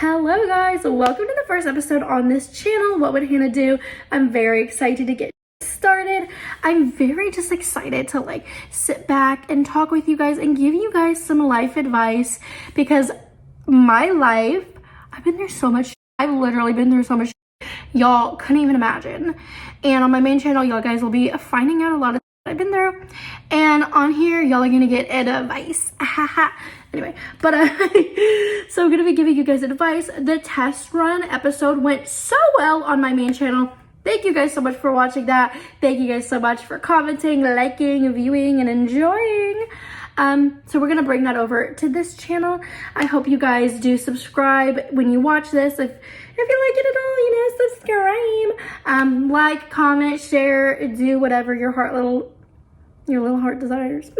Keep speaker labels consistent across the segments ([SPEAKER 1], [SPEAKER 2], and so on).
[SPEAKER 1] Hello guys, welcome to the first episode on this channel. What would Hannah do? I'm very excited to get started. I'm very just excited to sit back and talk with you guys and give you guys some life advice, because my life, I've been through so much. I've literally been through so much y'all couldn't even imagine. And on my main channel, y'all guys will be finding out a lot of I've been through, and on here y'all are gonna get advice. Anyway, but so I'm gonna be giving you guys advice. The test run episode went so well on my main channel. Thank you guys so much for watching that. Thank you guys so much for commenting, liking, viewing, and enjoying. So we're gonna bring that over to this channel. I hope you guys do subscribe when you watch this. If you like it at all, subscribe. Like, comment, share, do whatever your little heart desires.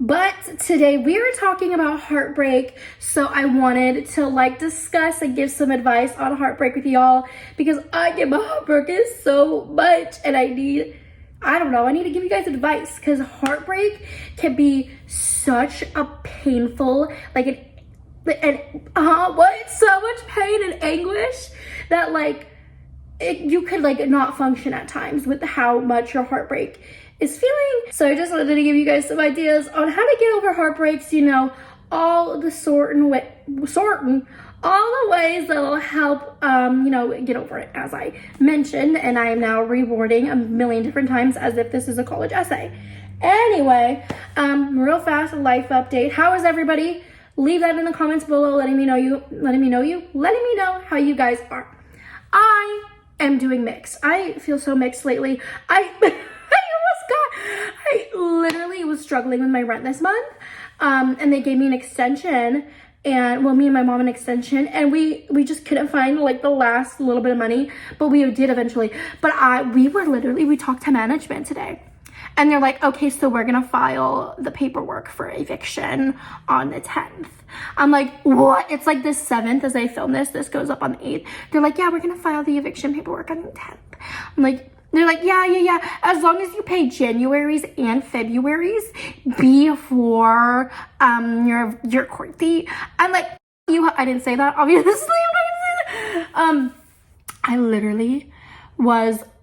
[SPEAKER 1] But today we are talking about heartbreak, so I wanted to discuss and give some advice on heartbreak with y'all, because I get my heart broken so much, and I need to give you guys advice, because heartbreak can be such a painful, so much pain and anguish that you could not function at times with how much your heartbreak is feeling. So I just wanted to give you guys some ideas on how to get over heartbreaks, all the ways that'll help, get over it, as I mentioned, and I am now rewording a million different times as if this is a college essay. Anyway, real fast life update. How is everybody? Leave that in the comments below, letting me know how you guys are. I am doing mixed. I feel so mixed lately. I literally was struggling with my rent this month, and they gave me an extension, and me and my mom an extension, and we just couldn't find the last little bit of money, but we did eventually. But we talked to management today, and they're like, okay, so we're gonna file the paperwork for eviction on the 10th. I'm like, what? It's the 7th as I film this. This goes up on the 8th. They're like, yeah, we're gonna file the eviction paperwork on the 10th. They're like, yeah. As long as you pay January's and February's before your court date. I'm like, I didn't say that, obviously. I'm not gonna say that.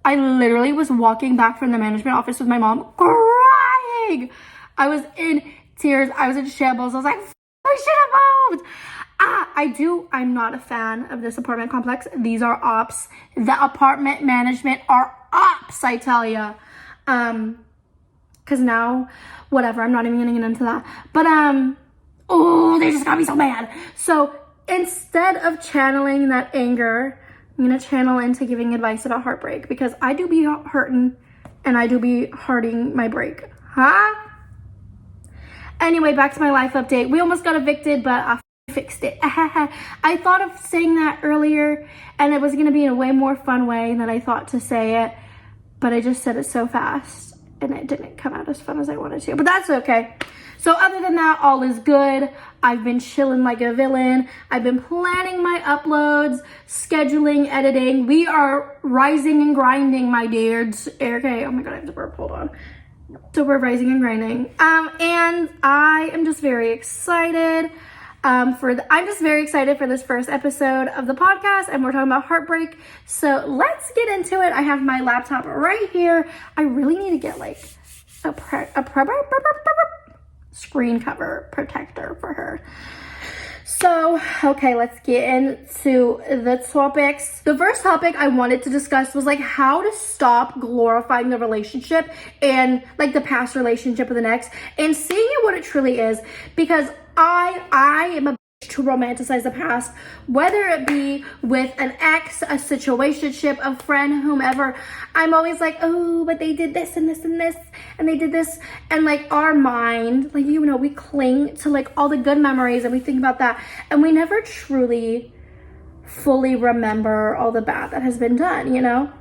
[SPEAKER 1] I literally was walking back from the management office with my mom crying. I was in tears. I was in shambles. I was like, we should have moved. I'm not a fan of this apartment complex. These are ops. The apartment management are ops, I tell ya. Cause now, whatever, I'm not even gonna get into that. But, they just got me so mad. So instead of channeling that anger, I'm gonna channel into giving advice about heartbreak, because I do be hurting and I do be hurting my break. Anyway, back to my life update. We almost got evicted, but I fixed it. I thought of saying that earlier, and it was going to be in a way more fun way than I thought to say it, but I just said it so fast and it didn't come out as fun as I wanted to, but that's okay. So other than that, all is good. I've been chilling like a villain. I've been planning my uploads, scheduling, editing. We are rising and grinding, my dudes. Okay, oh my god, I have to burp, hold on. So we're rising and grinding, and I am just very excited. I'm just very excited for this first episode of the podcast, and we're talking about heartbreak. So let's get into it. I have my laptop right here. I really need to get a screen cover protector for her. So, okay, let's get into the topics. The first topic I wanted to discuss was how to stop glorifying the relationship and the past relationship with the next, and seeing it what it truly is, because I am a bitch to romanticize the past, whether it be with an ex, a situationship, a friend, whomever. I'm always like, oh, but they did this and this and this, and they did this, and our mind, we cling to all the good memories, and we think about that, and we never truly fully remember all the bad that has been done.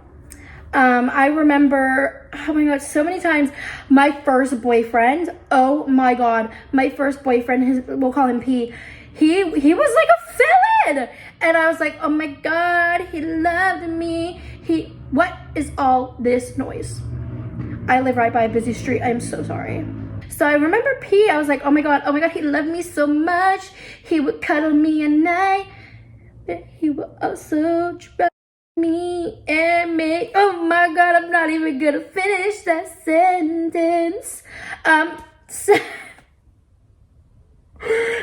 [SPEAKER 1] I remember, oh my god, so many times, my first boyfriend, oh my god, my first boyfriend, we'll call him P, he was like a villain, and I was like, oh my god, he loved me, what is all this noise? I live right by a busy street, I'm so sorry. So I remember P, I was like, oh my god, he loved me so much. He would cuddle me at night, but he would also try me and me. Oh my god, I'm not even gonna finish that sentence. So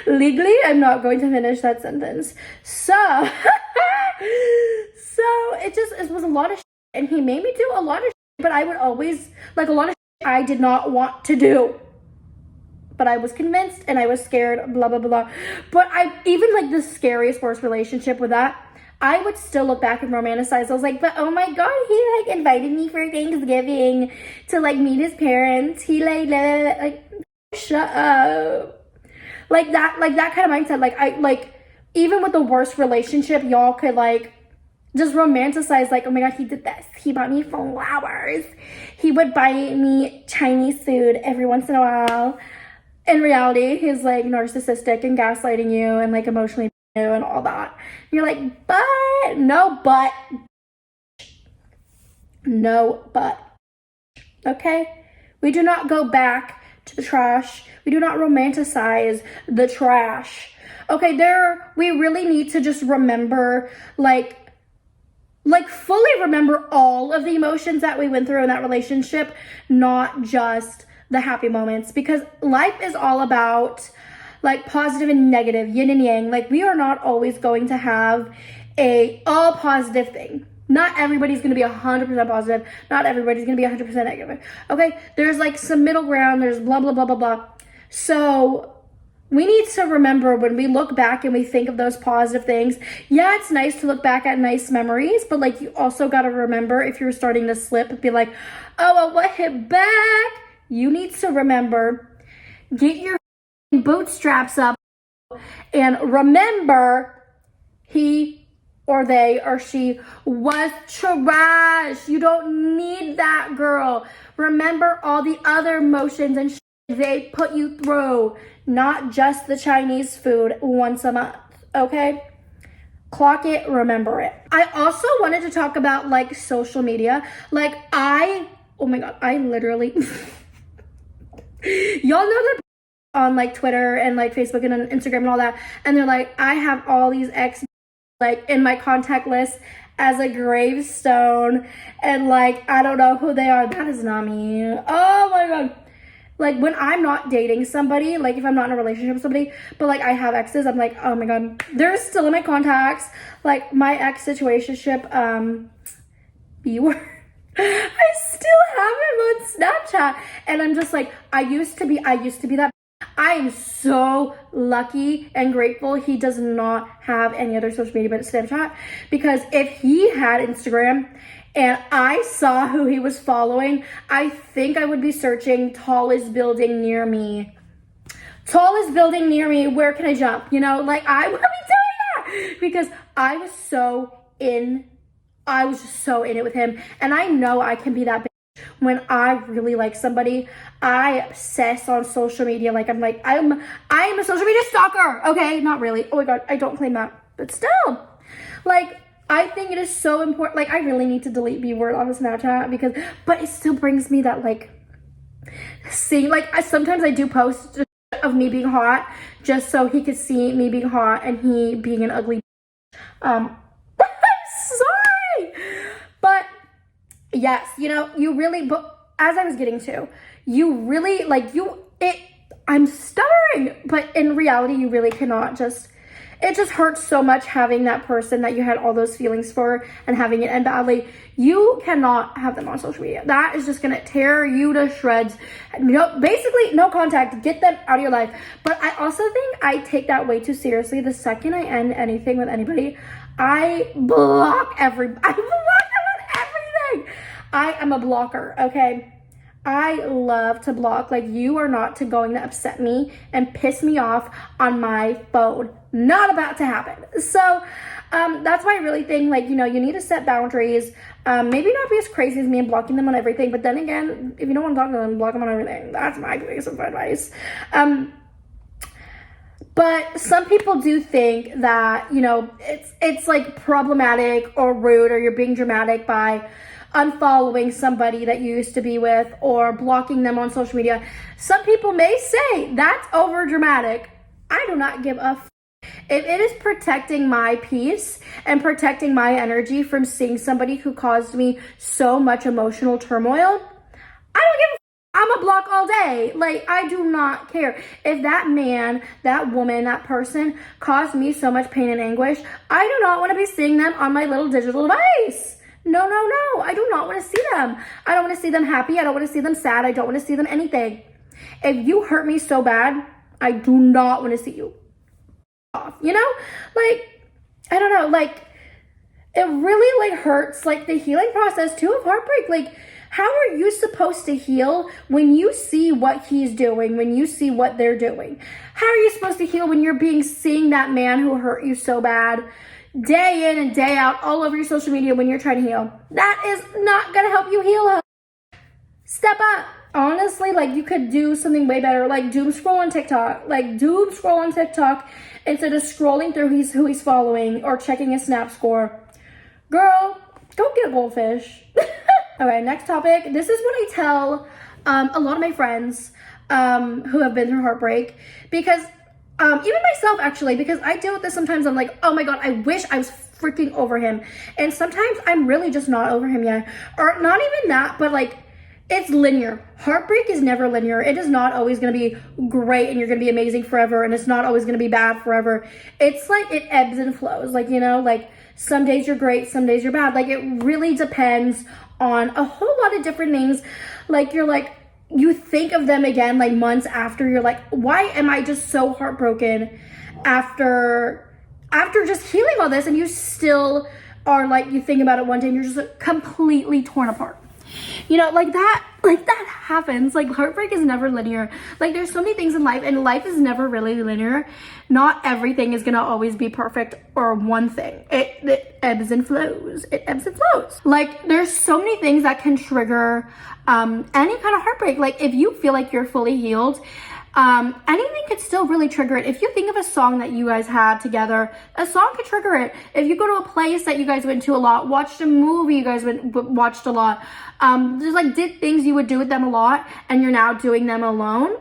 [SPEAKER 1] legally, I'm not going to finish that sentence. So, it was a lot of shit, and he made me do a lot of shit, but I would always, like, a lot of shit I did not want to do. But I was convinced, and I was scared, blah, blah, blah. But even, like, the scariest, worst relationship with that, I would still look back and romanticize. I was like, but oh my god, he, like, invited me for Thanksgiving to, like, meet his parents. He, like, shut up. Like that kind of mindset. Like, even with the worst relationship, y'all could, like, just romanticize, like, oh my god, he did this. He bought me flowers. He would buy me Chinese food every once in a while. In reality, he's, like, narcissistic and gaslighting you and, like, emotionally you and all that. You're like, but, no but. Okay? We do not go back to the trash. We do not romanticize the trash. Okay, we really need to just remember, like fully remember all of the emotions that we went through in that relationship, not just the happy moments, because life is all about, like, positive and negative, yin and yang. Like, we are not always going to have a all positive thing. Not everybody's going to be 100% positive. Not everybody's going to be 100% negative. Okay? There's, like, some middle ground. There's blah, blah, blah, blah, blah. So we need to remember when we look back and we think of those positive things. Yeah, it's nice to look back at nice memories, but, like, you also got to remember if you're starting to slip, be like, oh, well, what hit back? You need to remember, get your bootstraps up and remember he or they or she was trash. You don't need that, girl. Remember all the other emotions and they put you through, not just the Chinese food once a month, okay? Clock it, remember it. I also wanted to talk about, like, social media. Like, oh my god, I literally, y'all know that on, like, Twitter and, like, Facebook and on Instagram and all that, and they're like, I have all these ex, like, in my contact list as a gravestone, and, like, I don't know who they are. That is not me. Oh my god. Like, when I'm not dating somebody, like, if I'm not in a relationship with somebody, but, like, I have exes, I'm like, oh my god, they're still in my contacts. Like, my ex situationship, B-word, I still have him on Snapchat, and I'm just like, I used to be that. I am so lucky and grateful he does not have any other social media but Snapchat, because if he had Instagram and I saw who he was following, I think I would be searching tallest building near me. Tallest building near me, where can I jump? You know, like, I would be doing that because I was just so in it with him. And I know I can be that bitch when I really like somebody. I obsess on social media. Like, I'm a social media stalker. Okay, not really. Oh my god, I don't claim that. But still, like, I think it is so important. Like, I really need to delete B-word on the Snapchat but it still brings me that, like, seeing, like, sometimes I do post of me being hot just so he could see me being hot and he being an ugly. I'm sorry. But yes, you know, but as I was getting to, you really, like, I'm stuttering, but in reality, you really cannot it just hurts so much having that person that you had all those feelings for and having it end badly. You cannot have them on social media. That is just gonna tear you to shreds. Basically, no contact. Get them out of your life. But I also think I take that way too seriously. The second I end anything with anybody, I block them on everything. I am a blocker, okay? I love to block. Like, you are not going to upset me and piss me off on my phone. Not about to happen. So that's why I really think, like, you know, you need to set boundaries. Maybe not be as crazy as me and blocking them on everything, but then again, if you don't want to talk to them, block them on everything. That's my biggest advice. But some people do think that, you know, it's like problematic or rude, or you're being dramatic by unfollowing somebody that you used to be with or blocking them on social media. Some people may say that's over dramatic. I do not give a f. If it is protecting my peace and protecting my energy from seeing somebody who caused me so much emotional turmoil, I don't give a f. I'm a block all day. Like, I do not care. If that man, that woman, that person caused me so much pain and anguish, I do not want to be seeing them on my little digital device. No. I do not want to see them. I don't want to see them happy. I don't want to see them sad. I don't want to see them anything. If you hurt me so bad, I do not want to see you. You know? Like, I don't know. Like, it really, like, hurts, like, the healing process, too, of heartbreak. Like, how are you supposed to heal when you see what he's doing, when you see what they're doing? How are you supposed to heal when you're seeing that man who hurt you so bad day in and day out all over your social media when you're trying to heal? That is not going to help you heal. Step up. Honestly, like, you could do something way better. Like, doom scroll on TikTok. Like, doom scroll on TikTok instead of scrolling through who he's following or checking his snap score. Girl, go get a goldfish. All right, next topic. This is what I tell a lot of my friends who have been through heartbreak, because even myself, actually, because I deal with this sometimes. I'm like, oh my God, I wish I was freaking over him. And sometimes I'm really just not over him yet. Or not even that, but like, it's linear. Heartbreak is never linear. It is not always going to be great and you're going to be amazing forever, and it's not always going to be bad forever. It's like, it ebbs and flows. Like, you know, like, some days you're great, some days you're bad. Like, it really depends on a whole lot of different things. Like, you're like, you think of them again, like, months after. You're like, why am I just so heartbroken after just healing all this? And you still are like, you think about it one day and you're just like, completely torn apart. You know, like that happens. Like, heartbreak is never linear. Like, there's so many things in life, and life is never really linear. Not everything is gonna always be perfect or one thing. It ebbs and flows. It ebbs and flows. Like, there's so many things that can trigger any kind of heartbreak. Like, if you feel like you're fully healed, anything could still really trigger it. If you think of a song that you guys had together, a song could trigger it. If you go to a place that you guys went to a lot, watched a movie you guys watched a lot, just like did things you would do with them a lot, and you're now doing them alone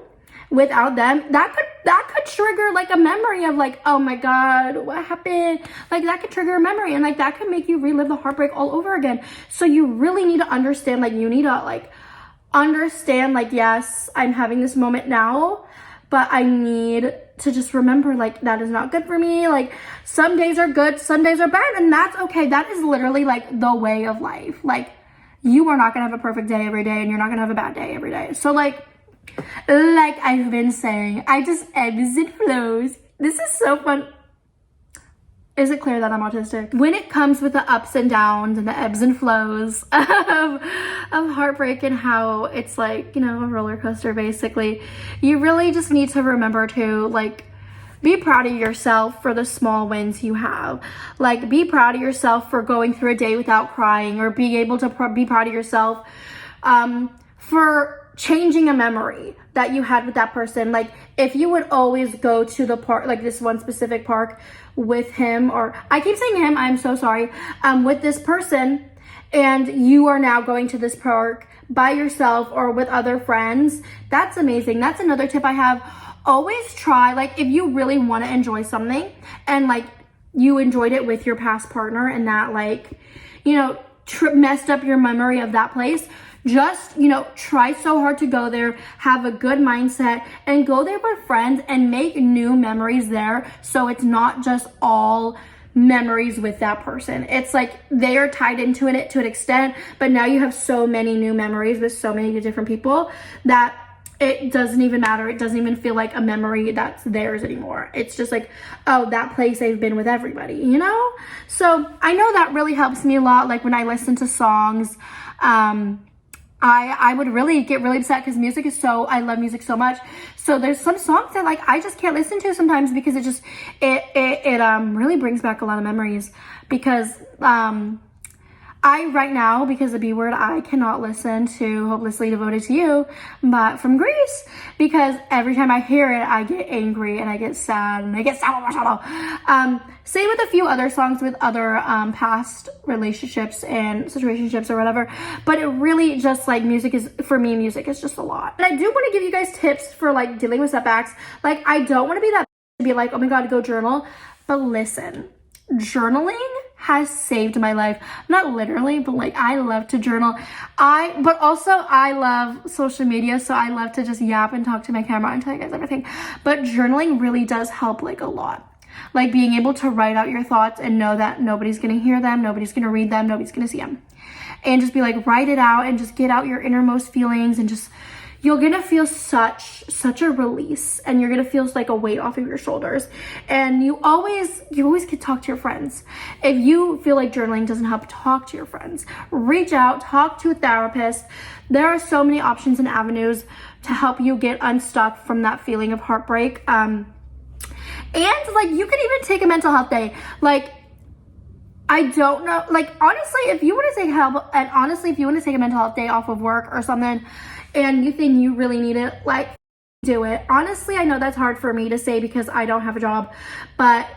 [SPEAKER 1] without them, that could trigger like a memory of like, oh my God, what happened? Like, that could trigger a memory, and like that could make you relive the heartbreak all over again. So you really need to understand, like, you need to understand, like, yes, I'm having this moment now, but I need to just remember, like, that is not good for me. Like, some days are good, some days are bad, and that's okay. That is literally like the way of life. Like, you are not gonna have a perfect day every day, and you're not gonna have a bad day every day. So like I've been saying, I just ebbs and flows. This is so fun. Is it clear that I'm autistic? When it comes with the ups and downs and the ebbs and flows of heartbreak, and how it's like, you know, a roller coaster basically, you really just need to remember to, like, be proud of yourself for the small wins you have. Like, be proud of yourself for going through a day without crying, or being able to be proud of yourself for changing a memory that you had with that person. Like, if you would always go to the park, like this one specific park with him, or I keep saying him, I'm so sorry, with this person, and you are now going to this park by yourself or with other friends, that's amazing. That's another tip I have. Always try, like, if you really want to enjoy something, and like you enjoyed it with your past partner, and that, like, you know, messed up your memory of that place, just, you know, try so hard to go there, have a good mindset, and go there with friends and make new memories there. So it's not just all memories with that person. It's like they are tied into it to an extent, but now you have so many new memories with so many different people that it doesn't even matter. It doesn't even feel like a memory that's theirs anymore. It's just like, oh, that place they've been with everybody, you know? So I know that really helps me a lot. Like, when I listen to songs, I would really get really upset, because I love music so much. So there's some songs that, like, I just can't listen to sometimes, because it really brings back a lot of memories, because I right now, because the B word, I cannot listen to Hopelessly Devoted to You, but from Greece, because every time I hear it, I get angry and I get sad and I get so emotional. Same with a few other songs with other past relationships and situationships or whatever, but it really just like music is just a lot. And I do want to give you guys tips for like dealing with setbacks. Like, I don't want to be that to be like, oh my God, go journal, but listen, journaling has saved my life. Not literally, but like, I love to journal. But also I love social media, so I love to just yap and talk to my camera and tell you guys everything. But journaling really does help like a lot. Like being able to write out your thoughts and know that nobody's gonna hear them, nobody's gonna read them, nobody's gonna see them. And just be like, write it out and just get out your innermost feelings, and just, you're gonna feel such a release, and you're gonna feel like a weight off of your shoulders. And you always can talk to your friends. If you feel like journaling doesn't help, talk to your friends. Reach out, talk to a therapist. There are so many options and avenues to help you get unstuck from that feeling of heartbreak. And like, you could even take a mental health day. Like, I don't know, like, honestly, if you want to take help, and honestly, if you want to take a mental health day off of work or something, and you think you really need it, like, do it. Honestly, I know that's hard for me to say because I don't have a job, but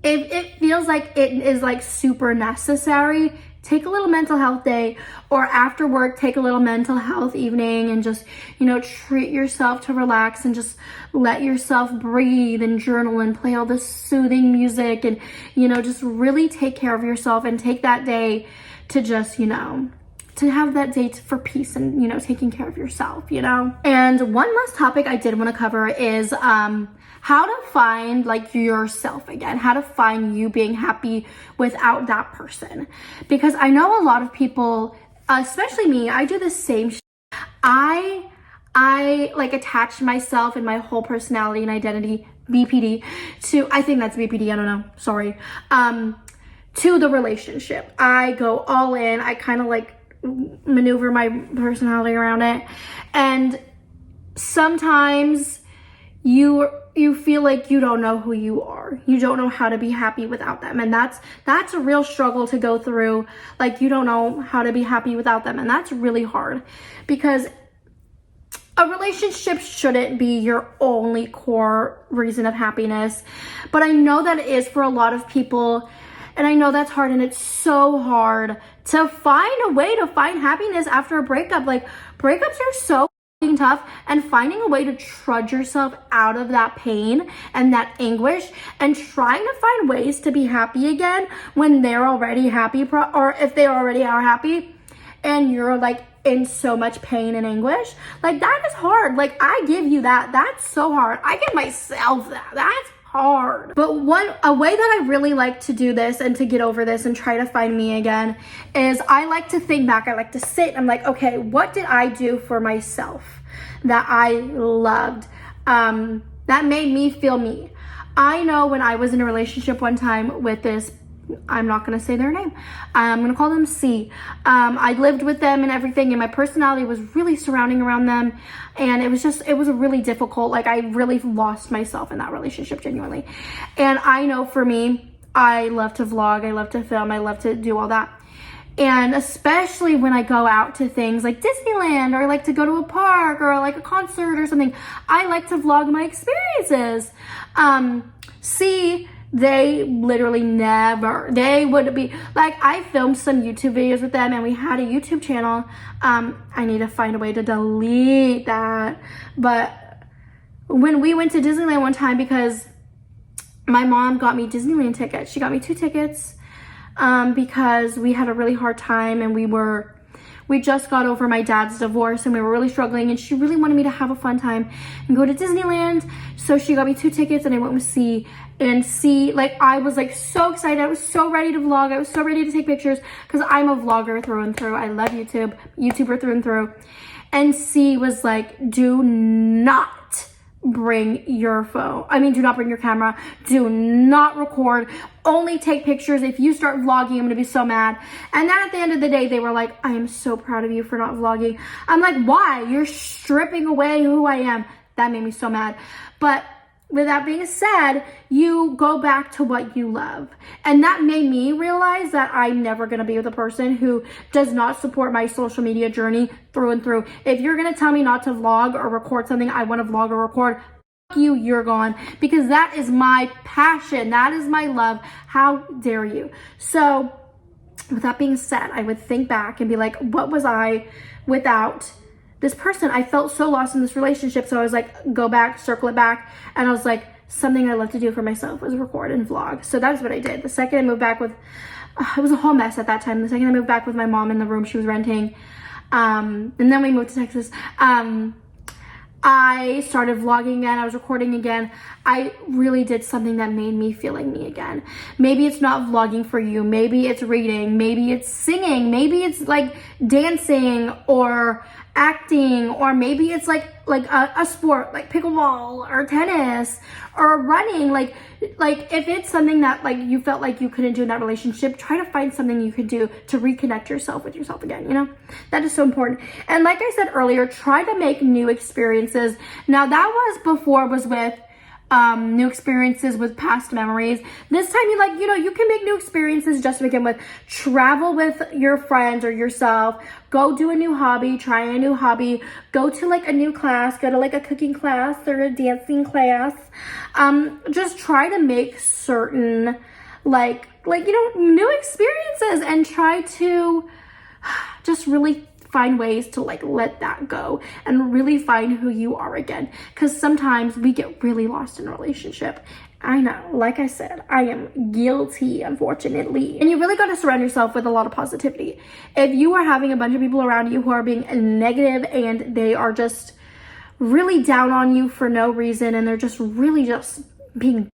[SPEAKER 1] if it feels like it is like super necessary, take a little mental health day, or after work, take a little mental health evening and just, you know, treat yourself to relax and just let yourself breathe and journal and play all this soothing music and, you know, just really take care of yourself and take that day to just, you know, to have that day for peace and, you know, taking care of yourself, you know. And one last topic I did want to cover is how to find like yourself again, how to find you being happy without that person. Because I know a lot of people, especially me, I do the same shit. I like attach myself and my whole personality and identity, BPD, to, I think that's BPD, I don't know, sorry, to the relationship. I go all in, I kind of like maneuver my personality around it, and sometimes you feel like you don't know who you are. You don't know how to be happy without them, and that's a real struggle to go through. Like, you don't know how to be happy without them, and that's really hard, because a relationship shouldn't be your only core reason of happiness, but I know that it is for a lot of people. And I know that's hard, and it's so hard to find a way to find happiness after a breakup. Like, breakups are so tough, and finding a way to trudge yourself out of that pain and that anguish and trying to find ways to be happy again when they're already happy, or if they already are happy and you're like in so much pain and anguish, like, that is hard. Like, I give you that. That's so hard. I give myself that. That's hard. But a way that I really like to do this and to get over this and try to find me again is I like to think back. I like to sit. I'm like, okay, what did I do for myself that I loved, that made me feel me? I know when I was in a relationship one time with this, I'm not going to say their name, I'm going to call them C. I lived with them and everything, and my personality was really surrounding around them, and it was really difficult. Like, I really lost myself in that relationship, genuinely. And I know for me, I love to vlog, I love to film, I love to do all that. And especially when I go out to things like Disneyland, or I like to go to a park or like a concert or something, I like to vlog my experiences. They literally never, they would be like, I filmed some YouTube videos with them, and we had a YouTube channel. I need to find a way to delete that. But when we went to Disneyland one time, because my mom got me Disneyland tickets, she got me 2 tickets, because we had a really hard time, and we just got over my dad's divorce, and we were really struggling, and she really wanted me to have a fun time and go to Disneyland. So she got me 2 tickets, and I went with C. And C, like, I was like so excited. I was so ready to vlog. I was so ready to take pictures, because I'm a vlogger through and through. I love YouTuber through and through. And C was like, do not bring your phone. Do not bring your camera. Do not record. Only take pictures. If you start vlogging, I'm gonna be so mad. And then at the end of the day, they were like, I am so proud of you for not vlogging. I'm like, why? You're stripping away who I am. That made me so mad. But with that being said, you go back to what you love. And that made me realize that I'm never going to be with a person who does not support my social media journey through and through. If you're going to tell me not to vlog or record something I want to vlog or record, fuck you, you're gone. Because that is my passion. That is my love. How dare you? So with that being said, I would think back and be like, what was I without this person? I felt so lost in this relationship. So I was like, go back, circle it back. And I was like, something I love to do for myself was record and vlog. So that's what I did. The second I moved back with, it was a whole mess at that time. The second I moved back with my mom in the room she was renting, and then we moved to Texas, I started vlogging again. I was recording again. I really did something that made me feel like me again. Maybe it's not vlogging for you. Maybe it's reading. Maybe it's singing. Maybe it's like dancing or acting, or maybe it's like a sport like pickleball or tennis or running. Like if it's something that like you felt like you couldn't do in that relationship, try to find something you could do to reconnect yourself with yourself again. You know, that is so important. And like I said earlier, try to make new experiences. Now that was before, was with new experiences with past memories. This time you can make new experiences just to begin with. Travel with your friends or yourself. Go do a new hobby, try a new hobby, go to like a new class, go to like a cooking class or a dancing class. Just try to make certain new experiences, and try to just really find ways to like let that go and really find who you are again. Because sometimes we get really lost in a relationship. I know, like I said, I am guilty, unfortunately. And you really got to surround yourself with a lot of positivity. If you are having a bunch of people around you who are being negative and they are just really down on you for no reason, and they're just really just being,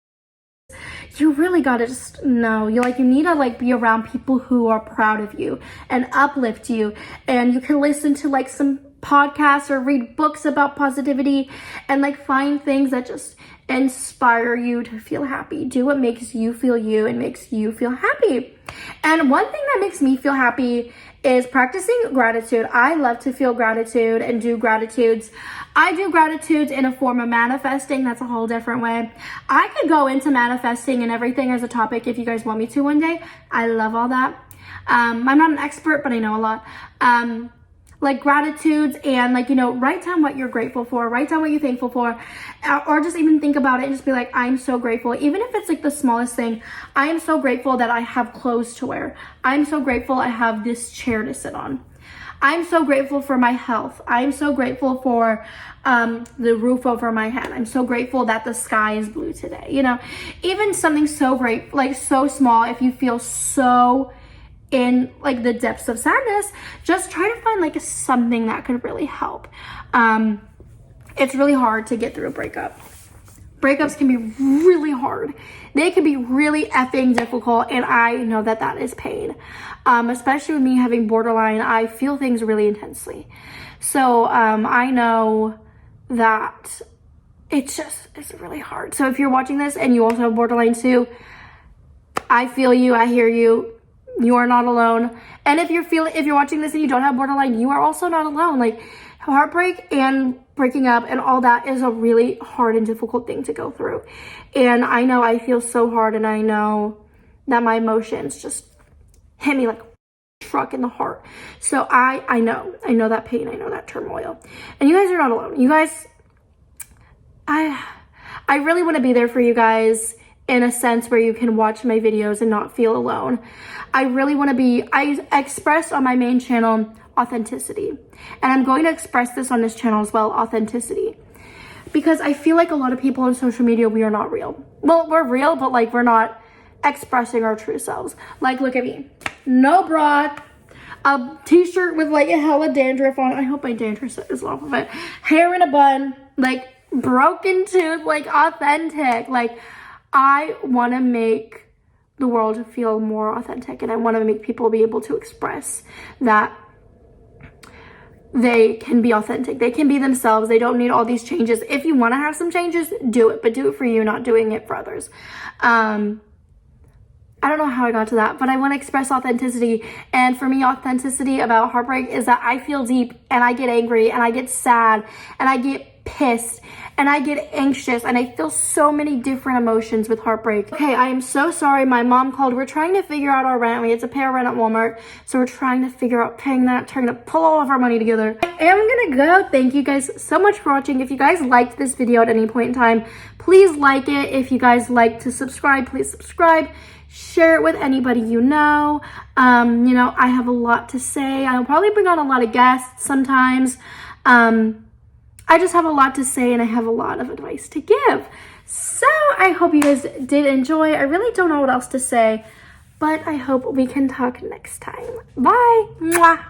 [SPEAKER 1] you really gotta just know, you need to be around people who are proud of you and uplift you. And you can listen to some podcasts or read books about positivity, and find things that just inspire you to feel happy. Do what makes you feel you and makes you feel happy. And one thing that makes me feel happy is practicing gratitude. I love to feel gratitude and do gratitudes. I do gratitudes in a form of manifesting. That's a whole different way. I could go into manifesting and everything as a topic if you guys want me to one day. I love all that. I'm not an expert, but I know a lot. Gratitudes, and write down what you're grateful for, write down what you're thankful for, or just even think about it and just be like, I'm so grateful. Even if it's the smallest thing, I am so grateful that I have clothes to wear. I'm so grateful I have this chair to sit on. I'm so grateful for my health. I'm so grateful for the roof over my head. I'm so grateful that the sky is blue today. Even something so great, so small, if you feel so in the depths of sadness, just try to find something that could really help. It's really hard to get through a breakup. Breakups can be really hard. They can be really effing difficult, and I know that is pain. Especially with me having borderline, I feel things really intensely. So I know that it's really hard. So if you're watching this and you also have borderline too, I feel you, I hear you. You are not alone. And if you're watching this and you don't have borderline, you are also not alone. Heartbreak and breaking up and all that is a really hard and difficult thing to go through. And I know I feel so hard, and I know that my emotions just hit me like a truck in the heart. So I know that pain. I know that turmoil. And you guys are not alone. You guys, I really want to be there for you guys in a sense where you can watch my videos and not feel alone. I really want to I express on my main channel authenticity. And I'm going to express this on this channel as well, authenticity. Because I feel like a lot of people on social media, we are not real. Well, we're real, but we're not expressing our true selves. Look at me. No bra, a t-shirt with a hella dandruff on. I hope my dandruff is off of it. Hair in a bun, broken tooth, authentic. I want to make the world feel more authentic, and I want to make people be able to express that they can be authentic. They can be themselves. They don't need all these changes. If you want to have some changes, do it, but do it for you, not doing it for others. I don't know how I got to that, but I want to express authenticity. And for me, authenticity about heartbreak is that I feel deep, and I get angry, and I get sad, and I get pissed and I get anxious and I feel so many different emotions with heartbreak. Okay, I am so sorry. My mom called. We're trying to figure out our rent. We had to pay our rent at Walmart. So we're trying to figure out paying that, trying to pull all of our money together. I am gonna go. Thank you guys so much for watching. If you guys liked this video at any point in time, please like it. If you guys like to subscribe, please subscribe. Share it with anybody you know. You know, I have a lot to say. I'll probably bring on a lot of guests sometimes. I just have a lot to say and I have a lot of advice to give. So I hope you guys did enjoy. I really don't know what else to say, but I hope we can talk next time. Bye. Mwah.